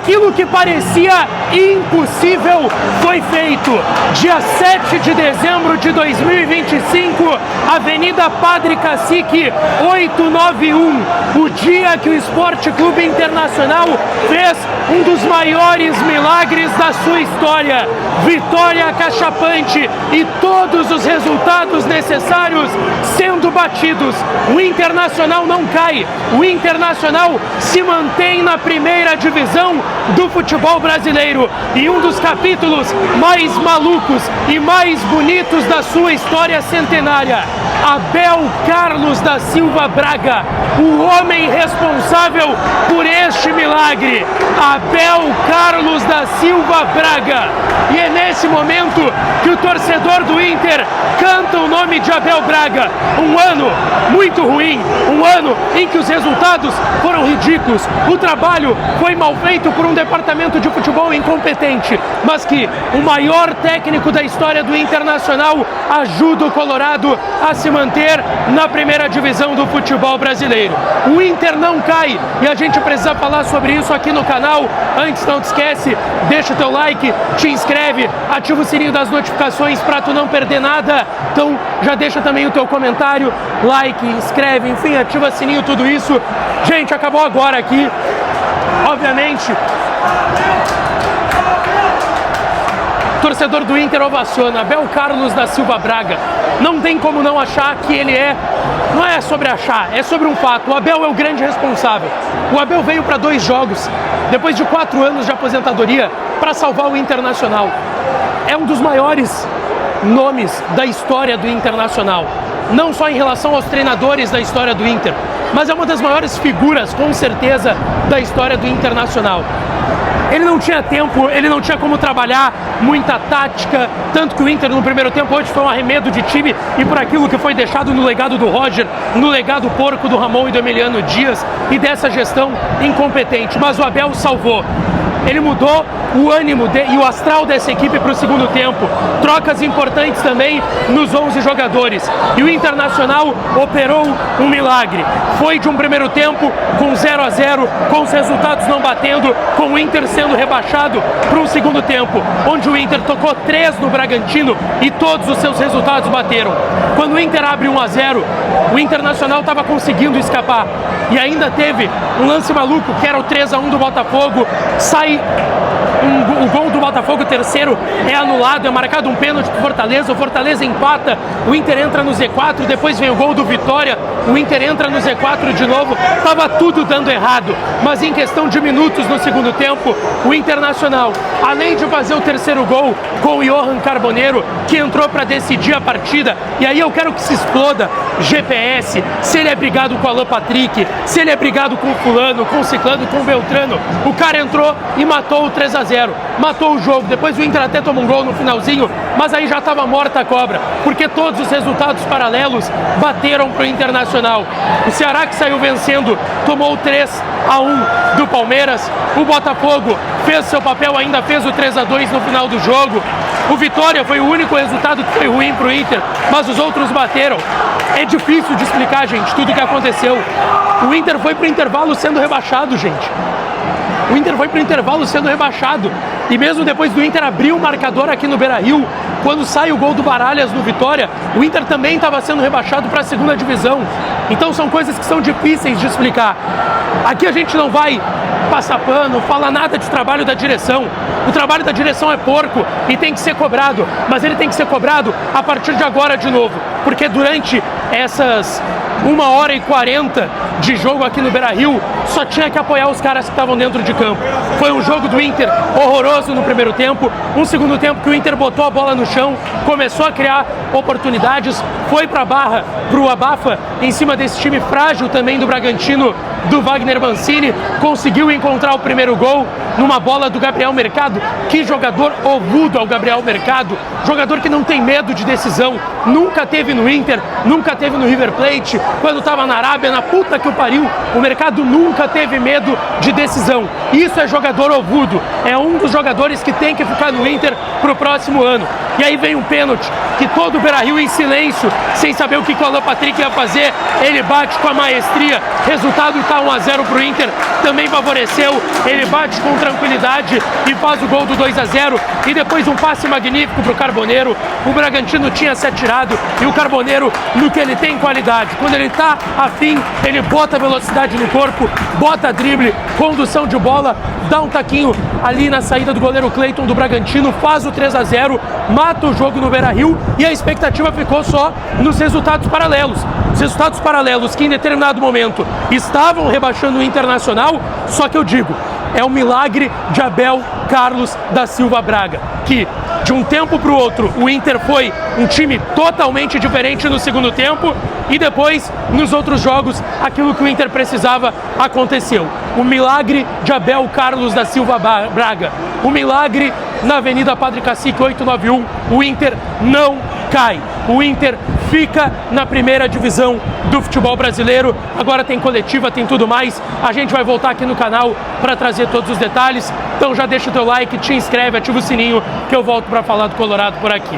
Aquilo que parecia impossível foi feito. Dia 7 de dezembro de 2025, Avenida Padre Cacique, 891. O dia que o Esporte Clube Internacional fez um dos maiores milagres da sua história. Vitória acachapante e todos os resultados necessários sendo batidos. O Internacional não cai. O Internacional se mantém na primeira divisão do futebol brasileiro. E um dos capítulos mais malucos e mais bonitos da sua história centenária. Abel Carlos da Silva Braga, o homem responsável por este milagre. Abel Carlos da Silva Braga. E é nesse momento que o torcedor do Inter canta o nome de Abel Braga. Um ano muito ruim, um ano em que os resultados foram ridículos, o trabalho foi mal feito por um departamento de futebol incompetente, mas que o maior técnico da história do Internacional ajuda o Colorado a se manter na primeira divisão do futebol brasileiro. O Inter não cai e a gente precisa falar sobre isso aqui no canal. Antes, não te esquece, deixa o teu like, te inscreve, ativa o sininho das notificações para tu não perder nada. Então já deixa também o teu comentário, like, inscreve, enfim, ativa o sininho, tudo isso. Gente, acabou agora aqui, obviamente. Torcedor do Inter ovaciona Abel Carlos da Silva Braga. Não tem como não achar que ele não é sobre achar, é sobre um fato. O Abel é o grande responsável. O Abel veio para 2 jogos, depois de 4 anos de aposentadoria, para salvar o Internacional. É um dos maiores nomes da história do Internacional. Não só em relação aos treinadores da história do Inter, mas é uma das maiores figuras, com certeza, da história do Internacional. Ele não tinha tempo, ele não tinha como trabalhar muita tática, tanto que o Inter no primeiro tempo hoje foi um arremedo de time e por aquilo que foi deixado no legado do Roger, no legado porco do Ramon e do Emiliano Dias e dessa gestão incompetente. Mas o Abel salvou. Ele mudou o ânimo e o astral dessa equipe para o segundo tempo. Trocas importantes também nos 11 jogadores. E o Internacional operou um milagre. Foi de um primeiro tempo com 0-0, com os resultados não batendo, com o Inter sendo rebaixado para um segundo tempo, onde o Inter tocou 3 no Bragantino e todos os seus resultados bateram. Quando o Inter abre 1-0, o Internacional estava conseguindo escapar. E ainda teve um lance maluco, que era o 3-1 do Botafogo, sai o gol do Botafogo, o terceiro é anulado, é marcado um pênalti pro Fortaleza, o Fortaleza empata, o Inter entra no Z4, depois vem o gol do Vitória, o Inter entra no Z4 de novo, tava tudo dando errado, mas em questão de minutos no segundo tempo, o Internacional, além de fazer o terceiro gol com o Johan Carboneiro, que entrou para decidir a partida, e aí eu quero que se exploda GPS, se ele é brigado com o Alan Patrick, se ele é brigado com o fulano, com o ciclano, com o Beltrano, o cara entrou e matou o 3-0, matou o jogo. Depois o Inter até tomou um gol no finalzinho, mas aí já estava morta a cobra, porque todos os resultados paralelos bateram pro Internacional. O Ceará, que saiu vencendo, tomou 3-1 do Palmeiras. O Botafogo fez seu papel, ainda fez o 3-2 no final do jogo. O Vitória foi o único resultado que foi ruim pro Inter, mas os outros bateram. É difícil de explicar, gente, tudo o que aconteceu. O Inter foi pro intervalo sendo rebaixado, gente. O Inter foi pro intervalo sendo rebaixado. E mesmo depois do Inter abrir o marcador aqui no Beira-Rio, quando sai o gol do Baralhas no Vitória, o Inter também estava sendo rebaixado para a segunda divisão. Então são coisas que são difíceis de explicar. Aqui a gente não vai passar pano, falar nada de trabalho da direção. O trabalho da direção é porco e tem que ser cobrado, mas ele tem que ser cobrado a partir de agora de novo, porque durante essas 1h40 de jogo aqui no Beira-Rio, só tinha que apoiar os caras que estavam dentro de campo. Foi um jogo do Inter horroroso no primeiro tempo, um segundo tempo que o Inter botou a bola no chão, começou a criar oportunidades, foi pra barra, pro abafa, em cima desse time frágil também do Bragantino, do Wagner Mancini, conseguiu encontrar o primeiro gol numa bola do Gabriel Mercado. Que jogador ovudo é o Gabriel Mercado, jogador que não tem medo de decisão, nunca teve no Inter, nunca teve no River Plate, quando estava na Arábia, na puta que o pariu, o mercado nunca teve medo de decisão. Isso é jogador ovudo, é um dos jogadores que tem que ficar no Inter pro próximo ano. E aí vem um pênalti que todo o Beira-Rio em silêncio, sem saber o que o Alan Patrick ia fazer, ele bate com a maestria, resultado tá 1-0 pro Inter, também favoreceu, ele bate com tranquilidade e faz o gol do 2-0 e depois um passe magnífico pro Carboneiro. O Bragantino tinha se atirado e o Carboneiro, no que ele tem qualidade, quando ele tá afim, ele bota velocidade no corpo, bota drible, condução de bola, dá um taquinho ali na saída do goleiro Cleiton do Bragantino, faz o 3-0, mata o jogo no Beira-Rio e a expectativa ficou só nos resultados paralelos. Os resultados paralelos que em determinado momento estavam rebaixando o Internacional, só que eu digo, é o milagre de Abel Carlos da Silva Braga, que de um tempo para o outro o Inter foi um time totalmente diferente no segundo tempo e depois nos outros jogos aquilo que o Inter precisava aconteceu. O milagre de Abel Carlos da Silva Braga, o milagre na Avenida Padre Cacique 891, o Inter não cai, o Inter fica na primeira divisão do futebol brasileiro. Agora tem coletiva, tem tudo mais. A gente vai voltar aqui no canal para trazer todos os detalhes. Então já deixa o teu like, te inscreve, ativa o sininho que eu volto para falar do Colorado por aqui.